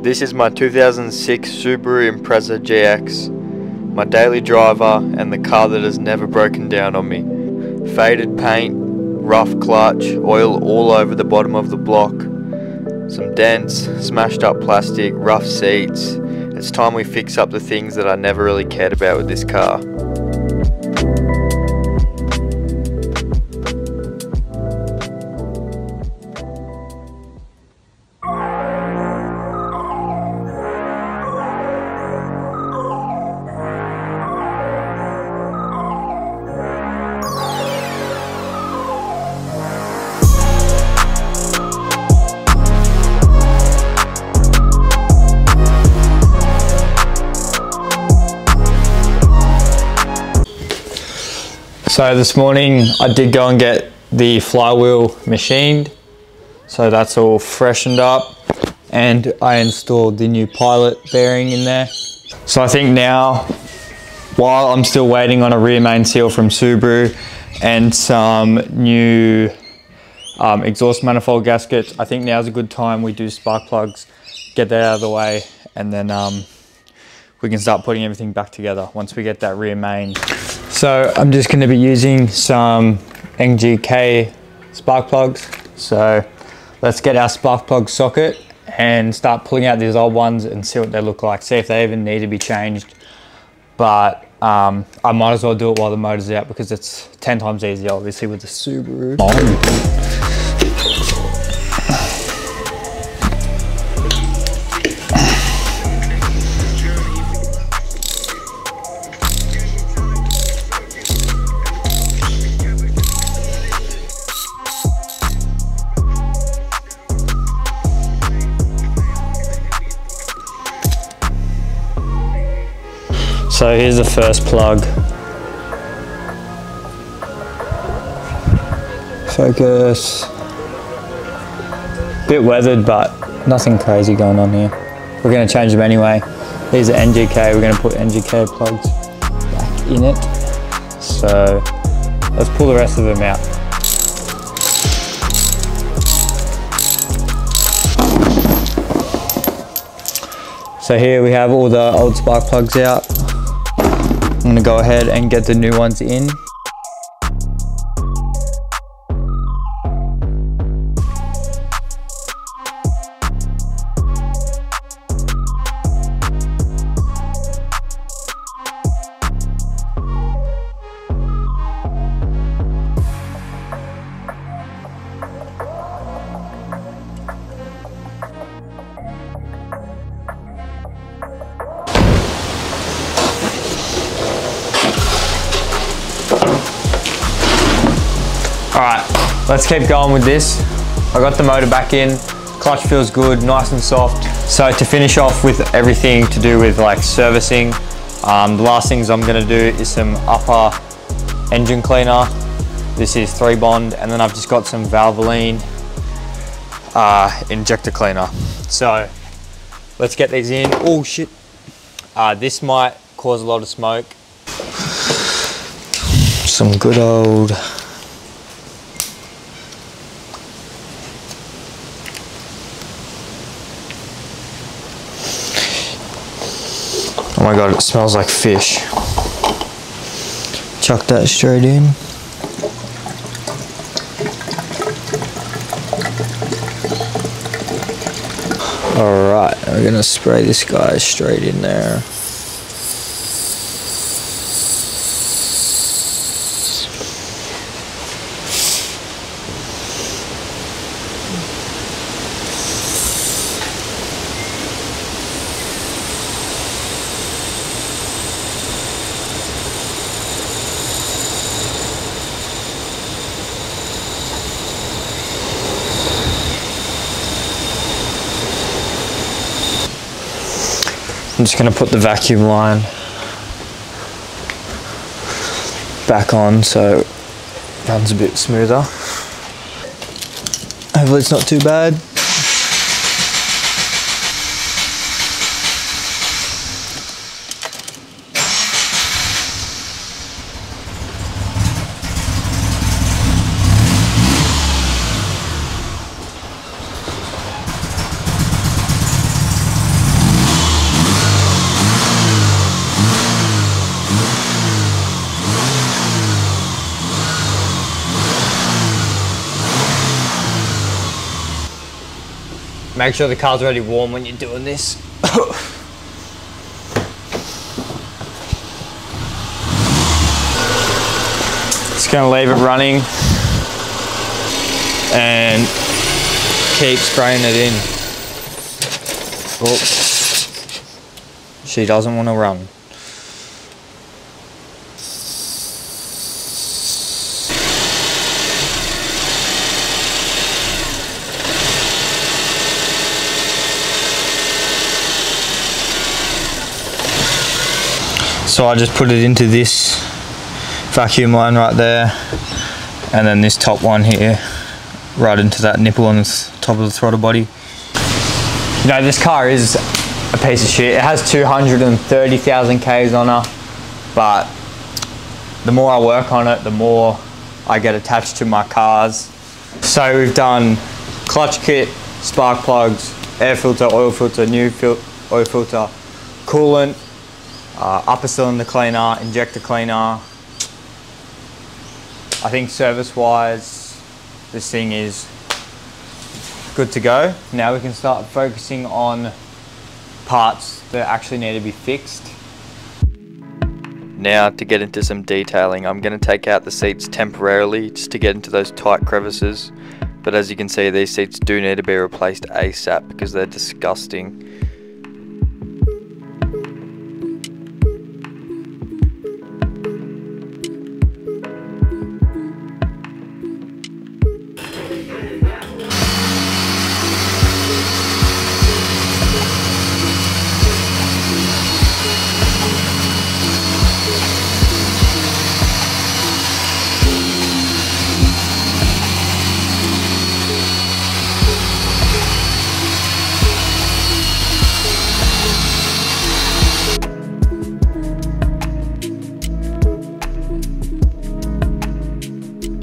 This is my 2006 Subaru Impreza GX, my daily driver and the car that has never broken down on me. Faded paint, rough clutch, oil all over the bottom of the block, some dents, smashed up plastic, rough seats. It's time we fix up the things that I never really cared about with this car. So this morning I did go and get the flywheel machined, so that's all freshened up, and I installed the new pilot bearing in there. So I think now, while I'm still waiting on a rear main seal from Subaru and some new exhaust manifold gaskets, I think now's a good time we do spark plugs, get that out of the way, and then we can start putting everything back together once we get that rear main. So I'm just going to be using some NGK spark plugs. So let's get our spark plug socket and start pulling out these old ones and see what they look like, see if they even need to be changed. But I might as well do it while the motor's out because it's 10 times easier obviously with the Subaru. So here's the first plug. Focus. Bit weathered, but nothing crazy going on here. We're going to change them anyway. These are NGK. We're going to put NGK plugs back in it. So let's pull the rest of them out. So here we have all the old spark plugs out. I'm going to go ahead and get the new ones in. Alright, let's keep going with this. I got the motor back in, clutch feels good, nice and soft. So to finish off with everything to do with like servicing, the last things I'm going to do is some upper engine cleaner. This is 3-bond, and then I've just got some Valvoline injector cleaner. So let's get these in. Oh shit, this might cause a lot of smoke. Some good old oh my god, it smells like fish. Chuck that straight in. Alright, we're gonna spray this guy straight in there. I'm just going to put the vacuum line back on so it runs a bit smoother. Hopefully it's not too bad. Make sure the car's already warm when you're doing this. Just gonna leave it running and keep spraying it in. Oh, she doesn't want to run. So I just put it into this vacuum line right there, and then this top one here right into that nipple on the top of the throttle body. You know, this car is a piece of shit. It has 230,000 Ks on her, but the more I work on it, the more I get attached to my cars. So we've done clutch kit, spark plugs, air filter, oil filter, new oil filter, coolant, upper cylinder cleaner, injector cleaner. I think service wise, this thing is good to go. Now we can start focusing on parts that actually need to be fixed. Now to get into some detailing, I'm going to take out the seats temporarily just to get into those tight crevices. But as you can see, these seats do need to be replaced ASAP because they're disgusting.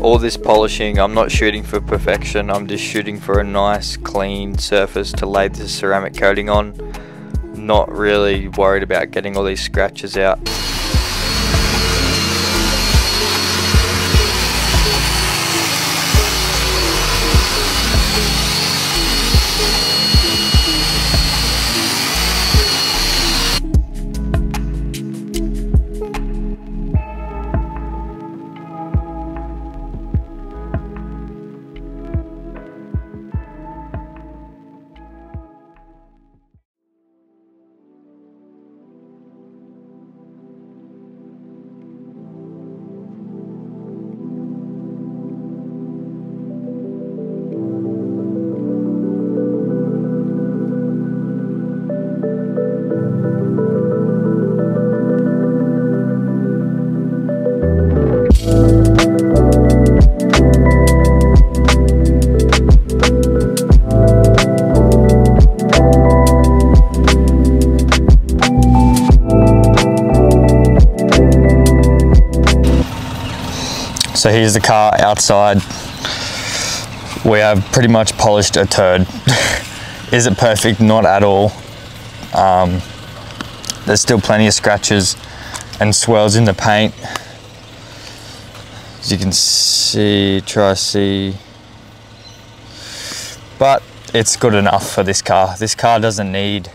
All this polishing, I'm not shooting for perfection, I'm just shooting for a nice clean surface to lay this ceramic coating on. Not really worried about getting all these scratches out. So here's the car outside. We have pretty much polished a turd. Is it perfect? Not at all. There's still plenty of scratches and swells in the paint. As you can see, but it's good enough for this car. This car doesn't need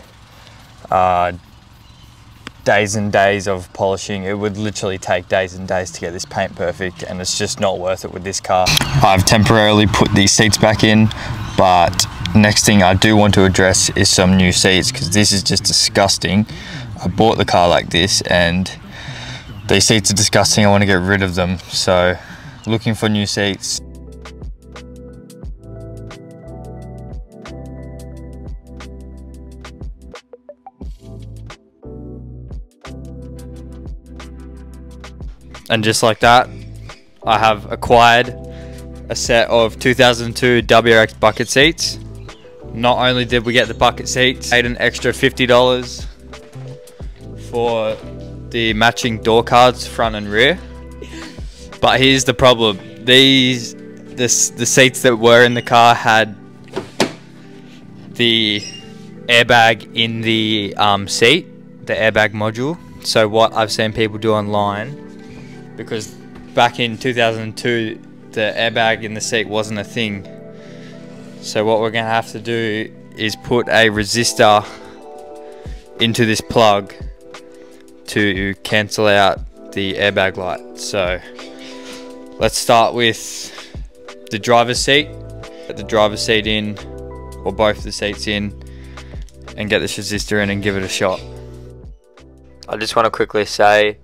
days and days of polishing. It would literally take days and days to get this paint perfect, and it's just not worth it with this car. I've temporarily put these seats back in, but next thing I do want to address is some new seats, because this is just disgusting. I bought the car like this and these seats are disgusting. I want to get rid of them, so looking for new seats. And just like that, I have acquired a set of 2002 WRX bucket seats. Not only did we get the bucket seats, paid an extra $50 for the matching door cards front and rear. But here's the problem. The seats that were in the car had the airbag in the seat, the airbag module. So what I've seen people do online, because back in 2002 the airbag in the seat wasn't a thing, so what we're gonna have to do is put a resistor into this plug to cancel out the airbag light. So let's start with the driver's seat. Get the driver's seat in, or both the seats in, and get this resistor in and give it a shot. I just want to quickly say,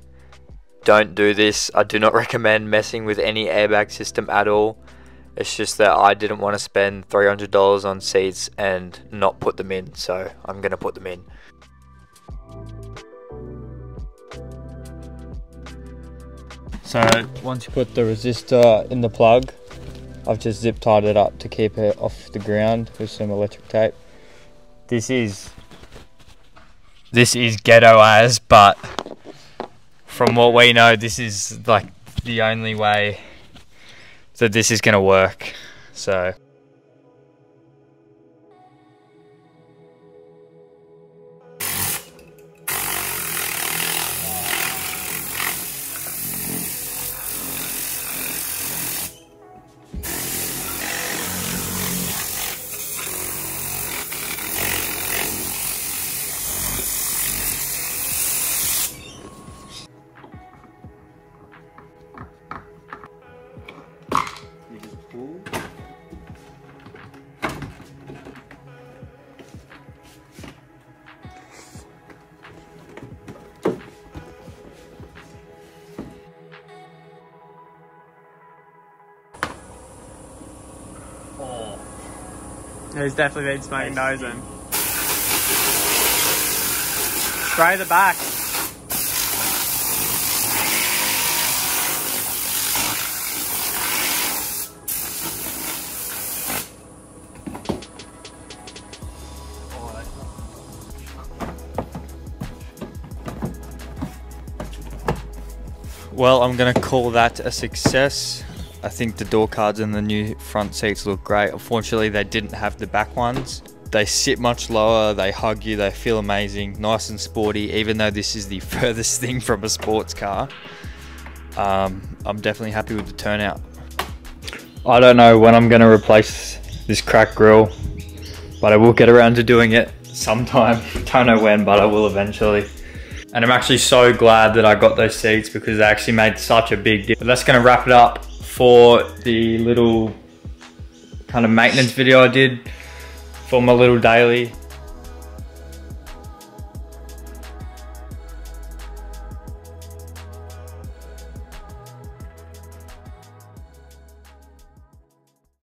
don't do this. I do not recommend messing with any airbag system at all. It's just that I didn't want to spend $300 on seats and not put them in, so I'm going to put them in. So once you put the resistor in the plug, I've just zip tied it up to keep it off the ground with some electric tape. This is ghetto as, but from what we know, this is like the only way that this is going to work. So He's definitely been smoking nosing. Spray the back. well, I'm going to call that a success. I think the door cards and the new front seats look great. Unfortunately, they didn't have the back ones. They sit much lower, they hug you, they feel amazing, nice and sporty, even though this is the furthest thing from a sports car. I'm definitely happy with the turnout. I don't know when I'm going to replace this cracked grille, but I will get around to doing it sometime. Don't know when, but I will eventually. And I'm actually so glad that I got those seats because they actually made such a big difference. But that's going to wrap it up for the little kind of maintenance video I did for my little daily.